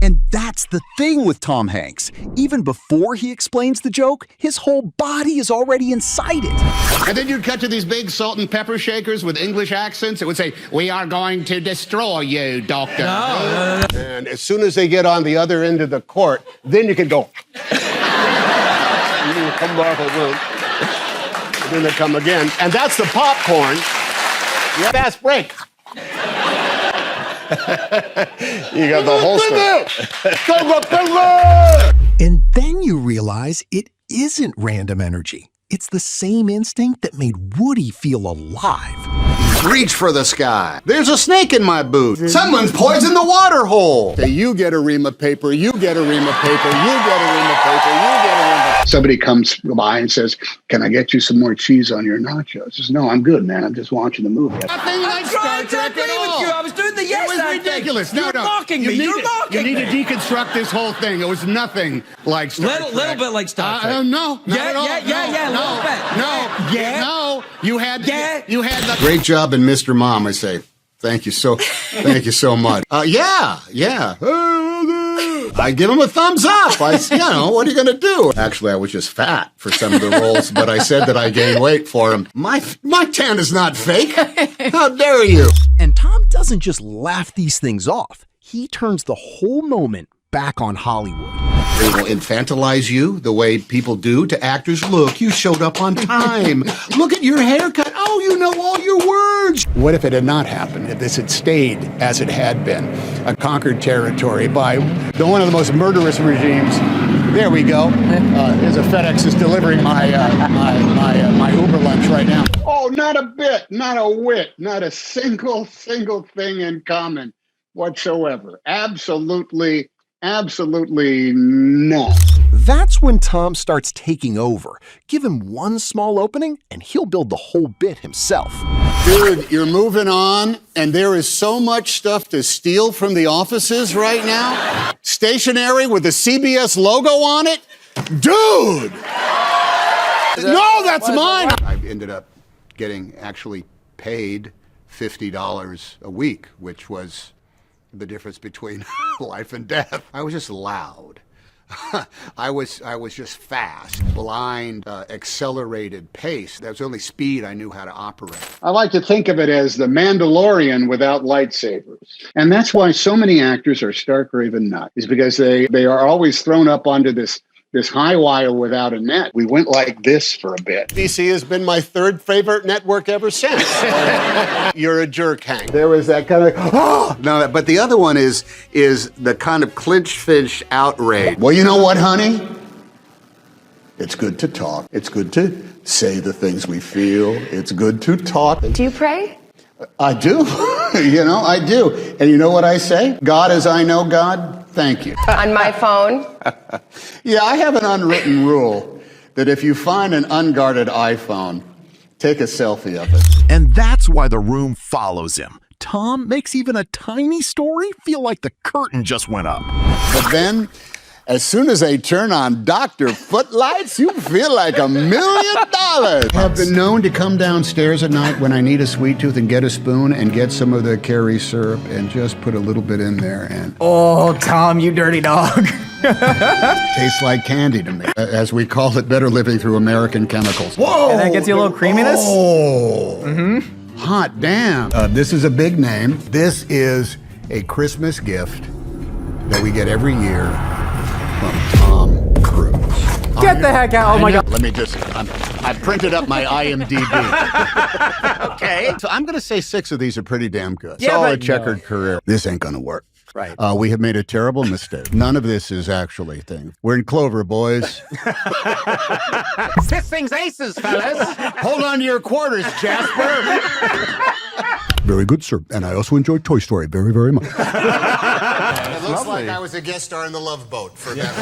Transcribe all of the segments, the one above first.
And that's the thing with Tom Hanks. Even before he explains the joke, his whole body is already inside it. And then you'd cut to these big salt and pepper shakers with English accents. It would say, "We are going to destroy you, doctor." No. And as soon as they get on the other end of the court, then you can go. And you come back a room. And then they come again. And that's the popcorn. Yeah, fast break. You got the holster. And then you realize it isn't random energy. It's the same instinct that made Woody feel alive. Reach for the sky. There's a snake in my boot. Someone's poisoned the water hole. Say, you get a ream of paper, you get a ream of paper, you get a ream of paper, you get a ream of paper. Somebody comes by and says, "Can I get you some more cheese on your nachos?" I says, "No, I'm good, man. I'm just watching the movie." Nothing like Star Trek at all. I was doing the yes. It was ridiculous. You're mocking me. You're mocking me. You need to deconstruct this whole thing. It was nothing like Star Trek. Little bit like Star Trek. No, not at all. No. You had the great job in Mr. Mom. I say, thank you so much. Yeah. I give him a thumbs up. What are you gonna do? Actually, I was just fat for some of the roles, but I said that I gained weight for him. My tan is not fake. How dare you? And Tom doesn't just laugh these things off. He turns the whole moment back on Hollywood. They will infantilize you the way people do to actors. Look, you showed up on time. Look at your haircut. Oh, you know all your words. What if it had not happened? If this had stayed as it had been, a conquered territory by one of the most murderous regimes. There we go. There's a FedEx is delivering my Uber lunch right now. Oh, not a bit, not a whit, not a single thing in common whatsoever. Absolutely none. That's when Tom starts taking over. Give him one small opening, and he'll build the whole bit himself. Dude, you're moving on, and there is so much stuff to steal from the offices right now. Stationery with the CBS logo on it. Dude! No, that's mine! I ended up getting actually paid $50 a week, which was the difference between life and death. I was just loud. I was just fast, blind, accelerated pace. That was the only speed I knew how to operate. I like to think of it as the Mandalorian without lightsabers. And that's why so many actors are stark raving nuts, is because they are always thrown up onto this high wire without a net. We went like this for a bit. DC has been my third favorite network ever since. You're a jerk, Hank. There was that kind of, no, but the other one is the kind of clinch fish outrage. Well, you know what, honey? It's good to talk. It's good to say the things we feel. It's good to talk. Do you pray? I do. I do. And you know what I say? God as I know God, thank you. On my phone? Yeah, I have an unwritten rule that if you find an unguarded iPhone, take a selfie of it. And that's why the room follows him. Tom makes even a tiny story feel like the curtain just went up. But then, as soon as they turn on Dr. Footlights, you feel like $1 million. I've been known to come downstairs at night when I need a sweet tooth and get a spoon and get some of the Kerry syrup and just put a little bit in there and... Oh, Tom, you dirty dog. Tastes like candy to me. As we call it, better living through American chemicals. Whoa! And that gets you a little creaminess? Oh! Mm-hmm. Hot damn. This is a big name. This is a Christmas gift that we get every year from Tom Cruise. Get the heck out. Oh, my God. Let me just, I printed up my IMDb. Okay. So I'm going to say 6 of these are pretty damn good. Yeah, Solid checkered career. This ain't going to work. Right. We have made a terrible mistake. None of this is actually a thing. We're in Clover, boys. This thing's aces, fellas. Hold on to your quarters, Jasper. Very good, sir. And I also enjoyed Toy Story very, very much. It looks like I was a guest star in The Love Boat for that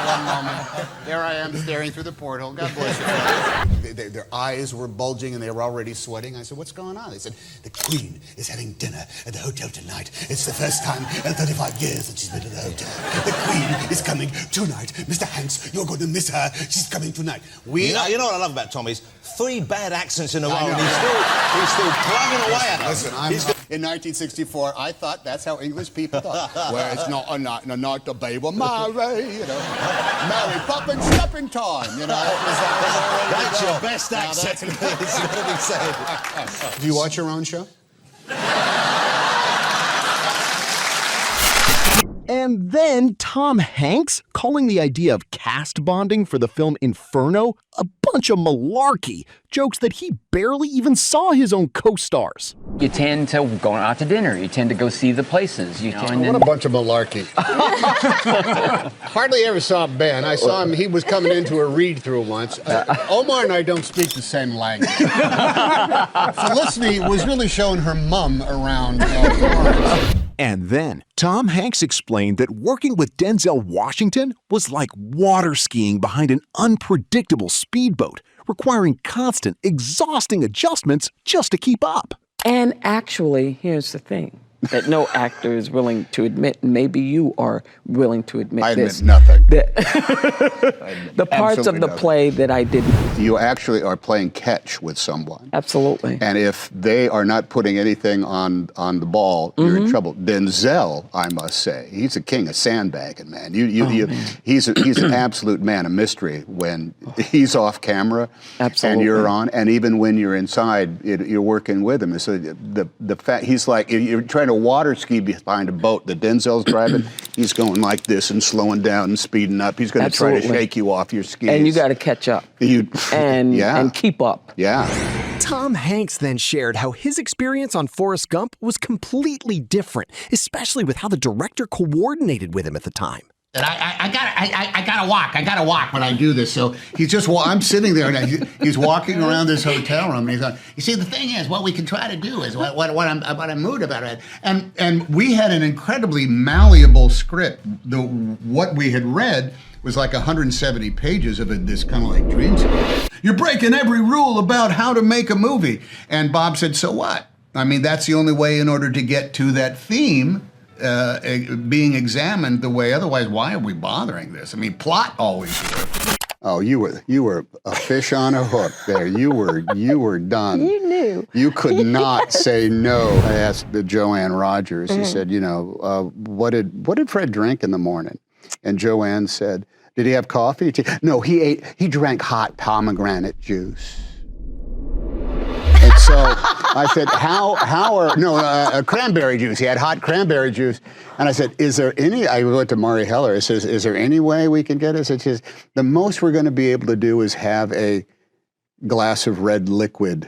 one moment. There I am staring through the porthole. God bless you. their eyes were bulging and they were already sweating. I said, what's going on? They said, the Queen is having dinner at the hotel tonight. It's the first time in 35 years that she's been to the hotel. The Queen is coming tonight. Mr. Hanks, you're going to miss her. She's coming tonight. You know what I love about Tom is 3 bad accents in a row, and he's still plugging away at us. Listen, in 1964, I thought that's how English people thought. Well, it's not a night, a night the babe will marry, you know. Mary Poppins stepping time, you know. That's your best accent. It's got to be said. Do you watch your own show? And then Tom Hanks calling the idea of cast bonding for the film Inferno a bunch of malarkey, jokes that he barely even saw his own co-stars. You tend to go out to dinner. You tend to go see the places. What a bunch of malarkey. Hardly ever saw Ben. I saw him, he was coming into a read-through once. Omar and I don't speak the same language. Felicity was really showing her mum around Florence. And then Tom Hanks explained that working with Denzel Washington was like water skiing behind an unpredictable speedboat, requiring constant, exhausting adjustments just to keep up. And actually, here's the thing that no actor is willing to admit, and maybe you are willing to admit this. I admit nothing. The parts of the play that I didn't. You actually are playing catch with someone. Absolutely. And if they are not putting anything on the ball, you're in trouble. Denzel, I must say, he's a king of sandbagging, man. He's an absolute man of mystery when he's off camera. Absolutely. And you're on. And even when you're inside, you're working with him. So the fact he's like, if you're trying to water ski behind a boat that Denzel's driving, he's going like this and slowing down and speeding up. He's going to try to shake you off your skis. And you got to catch up. And keep up. Yeah. Tom Hanks then shared how his experience on Forrest Gump was completely different, especially with how the director coordinated with him at the time. I gotta walk when I do this. So he's just, I'm sitting there and he's walking around this hotel room and he's like, you see, the thing is, what we can try to do is what I'm mood about it. And we had an incredibly malleable script. What we had read was like 170 pages of this kind of like dream script. You're breaking every rule about how to make a movie. And Bob said, so what? I mean, that's the only way in order to get to that theme being examined the way, otherwise why are we bothering this? I mean, plot always works. Oh, you were a fish on a hook there. You were done. You knew. You could not say no. I asked Joanne Rogers. He said, what did Fred drink in the morning? And Joanne said, did he have coffee? No, he drank hot pomegranate juice. And so I said, cranberry juice. He had hot cranberry juice. And I said, I went to Mari Heller. I said, is there any way we can get it? I said, the most we're going to be able to do is have a glass of red liquid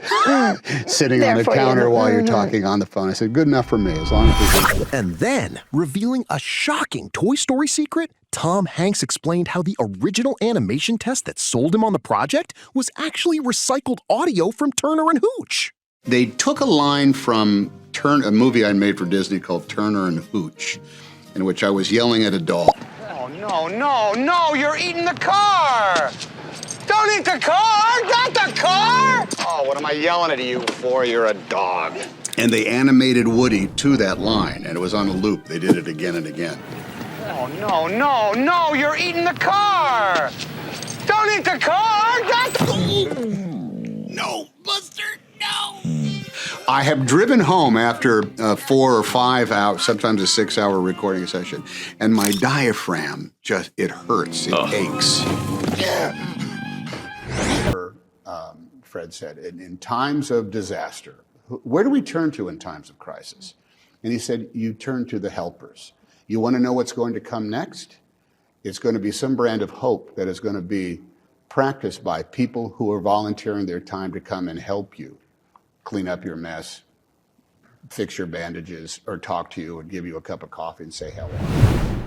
sitting on the counter while you're talking on the phone. I said, good enough for me, as long as we can. And then, revealing a shocking Toy Story secret, Tom Hanks explained how the original animation test that sold him on the project was actually recycled audio from Turner and Hooch. They took a line from a movie I made for Disney called Turner and Hooch, in which I was yelling at a dog. Oh, no, you're eating the car! Don't eat the car! Not the car! Oh, what am I yelling at you for? You're a dog. And they animated Woody to that line, and it was on a loop. They did it again and again. Oh, no, you're eating the car! Don't eat the car! Not the... No, Buster, no! I have driven home after 4 or 5 hours, sometimes a 6-hour recording session, and my diaphragm it hurts, it aches. Fred said, in times of disaster, where do we turn to in times of crisis? And he said, you turn to the helpers. You want to know what's going to come next? It's going to be some brand of hope that is going to be practiced by people who are volunteering their time to come and help you clean up your mess, fix your bandages, or talk to you and give you a cup of coffee and say hello.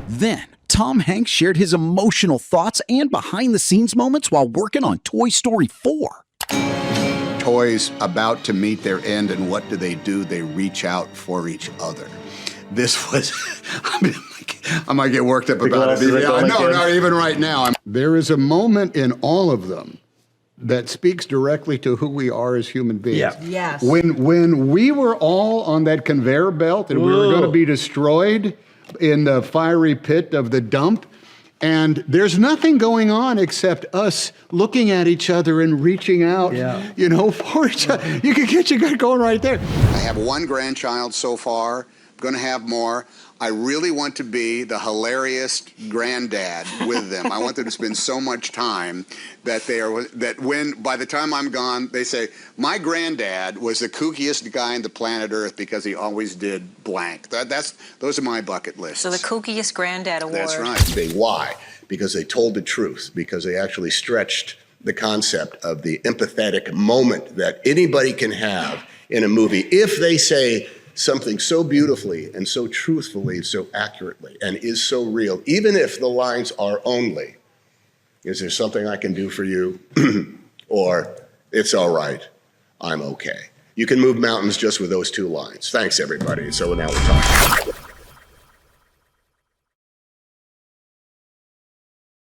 Then, Tom Hanks shared his emotional thoughts and behind-the-scenes moments while working on Toy Story 4. Toys about to meet their end, and what do? They reach out for each other. This was, I might get worked up about it. No, even right now. There is a moment in all of them that speaks directly to who we are as human beings. Yeah. Yes. When we were all on that conveyor belt and we were going to be destroyed in the fiery pit of the dump, and there's nothing going on except us looking at each other and reaching out, you know, for each other. You can get your gut going right there. I have one grandchild so far. I'm going to have more. I really want to be the hilarious granddad with them. I want them to spend so much time that by the time I'm gone, they say, my granddad was the kookiest guy on the planet Earth because he always did blank. Those are my bucket lists. So the kookiest granddad award. That's right. Why? Because they told the truth, because they actually stretched the concept of the empathetic moment that anybody can have in a movie if they say something so beautifully and so truthfully, so accurately, and is so real, even if the lines are only, is there something I can do for you? Or, it's all right, I'm okay. You can move mountains just with those two lines. Thanks, everybody. So now we're talking.